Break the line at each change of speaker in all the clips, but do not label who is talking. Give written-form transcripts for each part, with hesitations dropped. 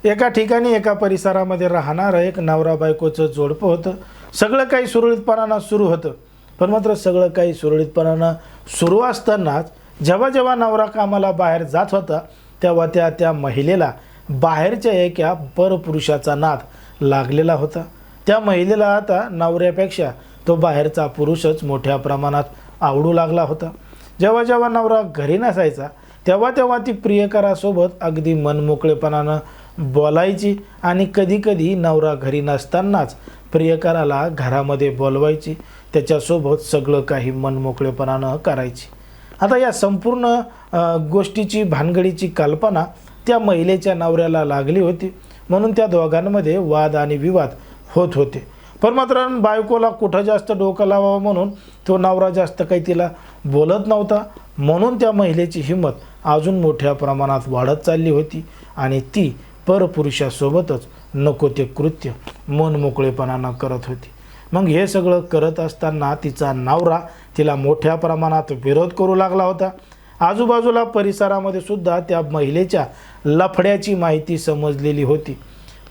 एका ठिकाणी एका परिसरामध्ये राहणारं एक नवरा बायकोचं जोडपं होतं. सगळं काही सुरळीतपणानं सुरू होतं. पण मात्र सगळं काही सुरळीतपणानं सुरू असतानाच जेव्हा जेव्हा नवरा कामाला बाहेर जात होता तेव्हा त्या महिलेला बाहेरच्या एका परपुरुषाचा नाद लागलेला होता. त्या महिलेला आता नवऱ्यापेक्षा तो बाहेरचा पुरुषच मोठ्या प्रमाणात आवडू लागला होता. जेव्हा जेव्हा नवरा घरी नसायचा तेव्हा तेव्हा ती प्रियकरासोबत अगदी मनमोकळेपणानं बोलायची आणि कधीकधी नवरा घरी नसतानाच प्रियकराला घरामध्ये बोलवायची, त्याच्यासोबत सगळं काही मनमोकळेपणानं करायची. आता या संपूर्ण गोष्टीची भानगडीची कल्पना त्या महिलेच्या नवऱ्याला लागली होती, म्हणून त्या दोघांमध्ये वाद आणि विवाद होत होते. पण मात्र बायकोला कुठं जास्त डोकं लावावं म्हणून तो नवरा जास्त काही तिला बोलत नव्हता. म्हणून त्या महिलेची हिंमत अजून मोठ्या प्रमाणात वाढत चालली होती आणि ती परपुरुषासोबतच नको ते कृत्य मनमोकळेपणानं करत होती. मग हे सगळं करत असताना तिचा नवरा तिला मोठ्या प्रमाणात विरोध करू लागला होता. आजूबाजूला परिसरामध्ये सुद्धा त्या महिलेच्या लफड्याची माहिती समजलेली होती.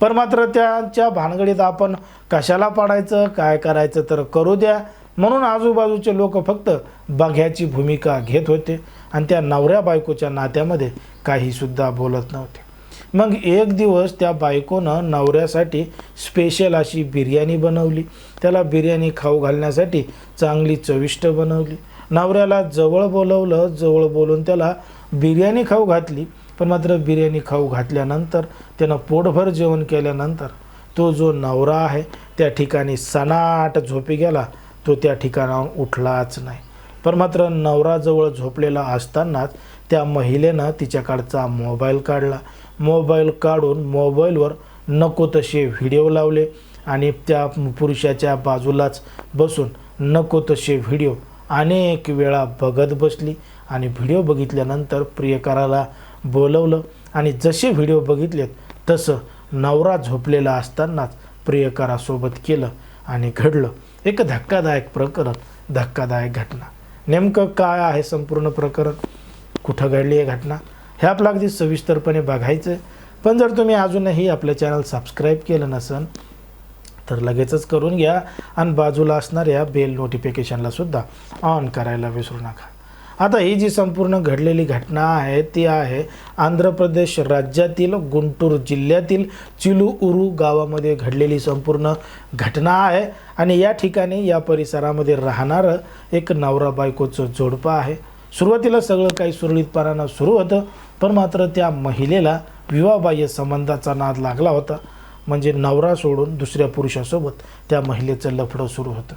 पण मात्र त्यांच्या भानगडीत आपण कशाला पाडायचं, काय करायचं तर करू द्या म्हणून आजूबाजूचे लोक फक्त बघ्याची भूमिका घेत होते आणि त्या नवऱ्या बायकोच्या नात्यामध्ये काहीसुद्धा बोलत नव्हते. मग एक दिवस त्या बायकोनं नवऱ्यासाठी स्पेशल अशी बिर्याणी बनवली. त्याला बिर्याणी खाऊ घालण्यासाठी चांगली चविष्ट बनवली. नवऱ्याला जवळ बोलवलं, जवळ बोलून त्याला बिर्याणी खाऊ घातली. पण मात्र बिर्याणी खाऊ घातल्यानंतर त्यानं पोटभर जेवण केल्यानंतर तो जो नवरा आहे त्या ठिकाणी सनाट झोपी गेला. तो त्या ठिकाणाहून उठलाच नाही. पण मात्र नवराजवळ झोपलेला असतानाच त्या महिलेनं तिच्याकडचा मोबाईल काढला. मोबाईल काढून मोबाईलवर नको तसे व्हिडिओ लावले आणि त्या पुरुषाच्या बाजूलाच बसून नको तसे व्हिडिओ अनेक वेळा बघत बसली आणि व्हिडिओ बघितल्यानंतर प्रियकराला बोलवलं आणि जसे व्हिडिओ बघितलेत तसं नवरा झोपलेला असतानाच प्रियकरासोबत केलं आणि घडलं एक धक्कादायक प्रकरण, धक्कादायक घटना. नेमकं काय आहे संपूर्ण प्रकरण, कुठं घडली आहे घटना, हे आपलं अगदी सविस्तरपणे बघायचं. पण जर तुम्ही अजूनही आपलं चॅनल सबस्क्राईब केलं नसेल तर लगेचच करून घ्या आणि बाजूला असणाऱ्या बेल नोटिफिकेशनलासुद्धा ऑन करायला विसरू नका. आता ही जी संपूर्ण घडलेली घटना आहे ती आहे आंध्र प्रदेश राज्यातील गुंटूर जिल्ह्यातील चिलूउरू गावामध्ये घडलेली संपूर्ण घटना आहे. आणि या ठिकाणी या परिसरामध्ये राहणारं एक नवरा बायकोचं जोडपं आहे. सुरुवातीला सगळं काही सुरळीतपणानं सुरू होतं, पण मात्र त्या महिलेला विवाहबाह्य संबंधाचा नाद लागला होता. म्हणजे नवरा सोडून दुसऱ्या पुरुषासोबत त्या महिलेचं लफडं सुरू होतं.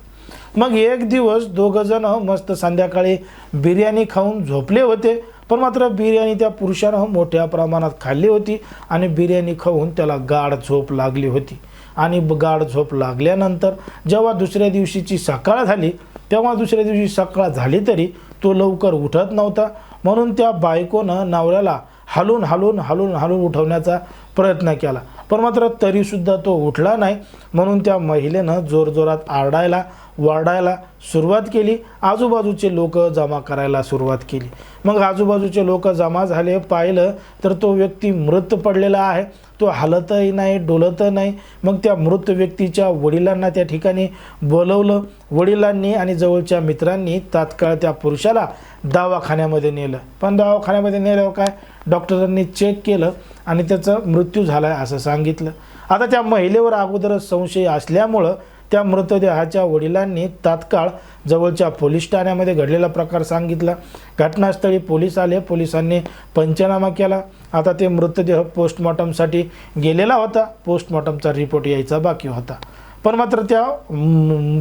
मग एक दिवस दोघंजण मस्त संध्याकाळी बिर्याणी खाऊन झोपले होते. पण मात्र बिर्याणी त्या पुरुषानं मोठ्या प्रमाणात खाल्ली होती आणि बिर्याणी खाऊन त्याला गाढ झोप लागली होती. आणि गाढ झोप लागल्यानंतर जेव्हा दुसऱ्या दिवशीची सकाळ झाली तेव्हा दुसऱ्या दिवशी सकाळ झाली तरी तो लवकर उठत नव्हता. म्हणून त्या बायकोनं नवऱ्याला हलून उठवण्याचा प्रयत्न केला, पण मात्र तरीसुद्धा तो उठला नाही. म्हणून त्या महिलेनं जोरजोरात आरडायला वरडायला सुरुवात केली. आजूबाजूचे लोक जमा करायला सुरुवात केली. मग आजूबाजूचे लोक जमा झाले, पाहिलं तर तो व्यक्ती मृत पडलेला आहे. तो हलतही नाही, डोलतही नाही. मग त्या मृत व्यक्तीच्या वडिलांना त्या ठिकाणी बोलवलं. वडिलांनी आणि जवळच्या मित्रांनी तात्काळ त्या पुरुषाला दवाखान्यामध्ये नेलं. पण दवाखान्यामध्ये नेल्यावर काय, डॉक्टरांनी चेक केलं आणि त्याचा मृत्यू झाला आहे असं सांगितलं. आता त्या महिलेवर अगोदरच संशय असल्यामुळं त्या मृतदेहाच्या वडिलांनी तात्काळ जवळच्या पोलीस ठाण्यामध्ये घडलेला प्रकार सांगितला. घटनास्थळी पोलीस आले. पोलिसांनी पंचनामा केला. आता ते मृतदेह पोस्टमॉर्टमसाठी गेलेला होता. पोस्टमॉर्टमचा रिपोर्ट यायचा बाकी होता. पण मात्र त्या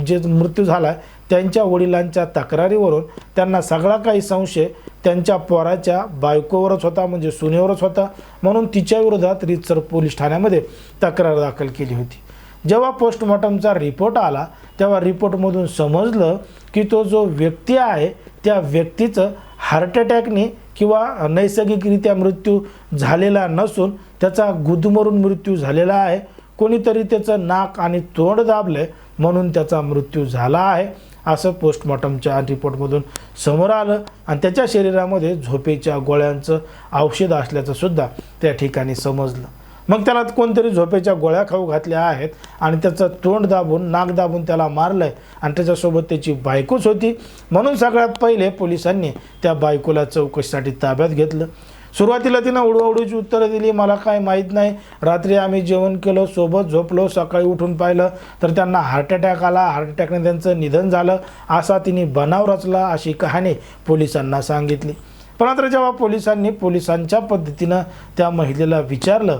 जे मृत्यू झाला त्यांच्या वडिलांच्या तक्रारीवरून त्यांना सगळा काही संशय त्यांच्या पोराच्या बायकोवरच होता, म्हणजे सुनेवरच होता. म्हणून तिच्या विरोधात रीतसर पोलीस ठाण्यामध्ये तक्रार दाखल केली होती. जेव्हा पोस्टमॉर्टमचा रिपोर्ट आला तेव्हा रिपोर्टमधून समजलं की तो जो व्यक्ती आहे त्या व्यक्तीचं हार्ट अटॅकने किंवा नैसर्गिकरित्या मृत्यू झालेला नसून त्याचा गुदमरून मृत्यू झालेला आहे. कोणीतरी त्याचं नाक आणि तोंड दाबलं म्हणून त्याचा मृत्यू झाला आहे असं पोस्टमॉर्टमच्या रिपोर्टमधून समोर आलं. आणि त्याच्या शरीरामध्ये झोपेच्या गोळ्यांचं औषध असल्याचं सुद्धा त्या ठिकाणी समजलं. मग त्याला कोणतरी झोपेच्या गोळ्या खाऊ घातल्या आहेत आणि त्याचं तोंड दाबून नाक दाबून त्याला मारलंय आणि त्याच्यासोबत त्याची बायकोच होती. म्हणून सगळ्यात पहिले पोलिसांनी त्या बायकोला चौकशीसाठी ताब्यात घेतलं. सुरुवातीला तिनं उडवाउडीची उत्तरं दिली, मला काय माहीत नाही, रात्री आम्ही जेवण केलं, सोबत झोपलो, सकाळी उठून पाहिलं तर त्यांना हार्ट अटॅक आला, हार्ट अटॅकने त्यांचं निधन झालं, असा तिने बनाव रचला, अशी कहाणी पोलिसांना सांगितली. पण मात्र जेव्हा पोलिसांनी पोलिसांच्या पद्धतीनं त्या महिलेला विचारलं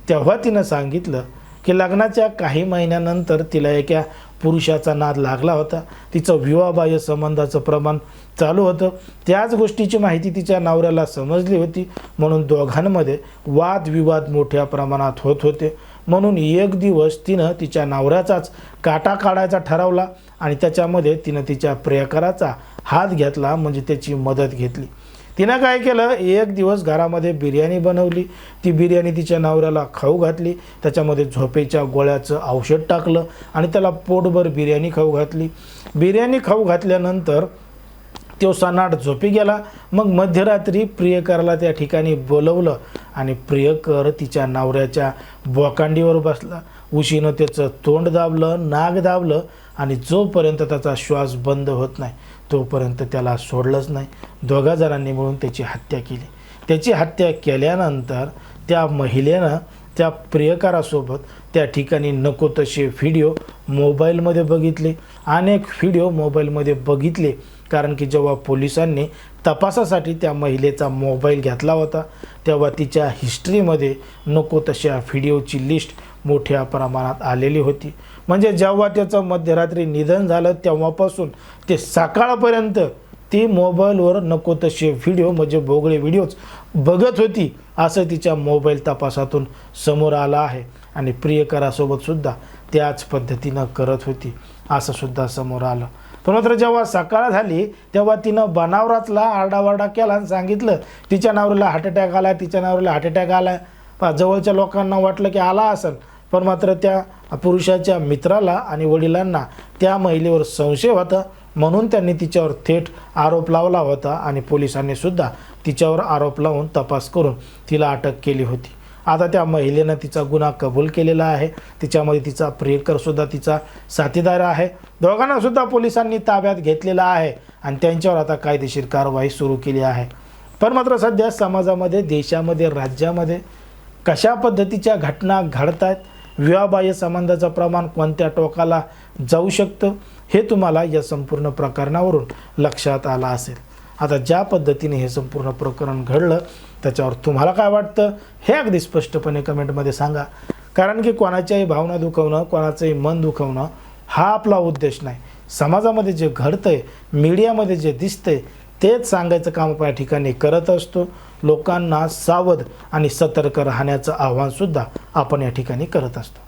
तेव्हा तिनं सांगितलं की लग्नाच्या काही महिन्यानंतर तिला एका पुरुषाचा नाद लागला होता. तिचं विवाहबाह्य संबंधाचं प्रमाण चालू होतं. त्याच गोष्टीची माहिती तिच्या नवऱ्याला समजली होती. म्हणून दोघांमध्ये वादविवाद मोठ्या प्रमाणात होत होते. म्हणून एक दिवस तिनं तिच्या नवऱ्याचाच काटा काढायचा ठरवला आणि त्याच्यामध्ये तिनं तिच्या प्रियकराचा हात घेतला, म्हणजे त्याची मदत घेतली. तिनं काय केलं, एक दिवस घरामध्ये बिर्याणी बनवली. ती बिर्याणी तिच्या नवऱ्याला खाऊ घातली, त्याच्यामध्ये झोपेच्या गोळ्याचं औषध टाकलं आणि त्याला पोटभर बिर्याणी खाऊ घातली. बिर्याणी खाऊ घातल्यानंतर तो सनाट झोपी गेला. मग मध्यरात्री प्रियकराला त्या ठिकाणी बोलवलं आणि प्रियकर तिच्या नवऱ्याच्या बोकांडीवर बसला. उशीनं त्याचं तोंड दाबलं, नाक दाबलं आणि जोपर्यंत त्याचा श्वास बंद होत नाही तोपर्यंत त्याला सोडलंच नाही. दोघा जणांनी मिळून त्याची हत्या केली. त्याची हत्या केल्यानंतर त्या महिलेनं त्या प्रियकरासोबत त्या ठिकाणी नको तसे व्हिडिओ मोबाईलमध्ये बघितले, अनेक व्हिडिओ मोबाईलमध्ये बघितले. कारण की जेव्हा पोलिसांनी तपासासाठी त्या महिलेचा मोबाईल घेतला होता तेव्हा तिच्या हिस्ट्रीमध्ये नको तशा व्हिडिओची लिस्ट मोठ्या प्रमाणात आलेली होती. म्हणजे जेव्हा त्याचं मध्यरात्री निधन झालं तेव्हापासून ते सकाळपर्यंत ती मोबाईलवर नको तसे व्हिडिओ म्हणजे भोगळे व्हिडिओज बघत होती, असं तिच्या मोबाईल तपासातून समोर आलं आहे. आणि प्रियकरासोबत सुद्धा त्याच पद्धतीनं करत होती असं सुद्धा समोर आलं. पण मात्र जेव्हा सकाळ झाली तेव्हा तिनं बनावरातला आरडावारडा केला आणि सांगितलं तिच्या नवऱ्याला हार्ट अटॅक आला, तिच्या नवऱ्याला हार्ट अटॅक आला. जवळच्या लोकांना वाटलं की आला असेल, पण मात्र त्या पुरुषाच्या मित्राला आणि वडिलांना त्या महिलेवर संशय होता. म्हणून त्यांनी तिच्यावर थेट आरोप लावला होता आणि पोलिसांनी सुद्धा तिच्यावर आरोप लावून तपास करून तिला अटक केली होती. आता त्या महिलेनं तिचा गुन्हा कबूल केलेला आहे. तिच्यामध्ये तिचा प्रियकरसुद्धा तिचा साथीदार आहे. दोघांना सुद्धा पोलिसांनी ताब्यात घेतलेला आहे आणि त्यांच्यावर आता कायदेशीर कारवाई सुरू केली आहे. पण मात्र सध्या समाजामध्ये, देशामध्ये, राज्यामध्ये कशा पद्धतीच्या घटना घडत आहेत, विवाहबाह्य संबंधाचं प्रमाण कोणत्या टोकाला जाऊ शकतं हे तुम्हाला या संपूर्ण प्रकरणावरून लक्षात आलं असेल. आता ज्या पद्धतीने हे संपूर्ण प्रकरण घडलं त्याच्यावर तुम्हाला काय वाटतं हे अगदी स्पष्टपणे कमेंटमध्ये सांगा. कारण की कोणाच्याही भावना दुखवणं, कोणाचंही मन दुखवणं हा आपला उद्देश नाही. समाजामध्ये जे घडतंय, मीडियामध्ये जे दिसतंय तेच सांगायचं काम आपण या ठिकाणी करत असतो. लोकांना सावध आणि सतर्क राहण्याचं आव्हानसुद्धा आपण या ठिकाणी करत असतो.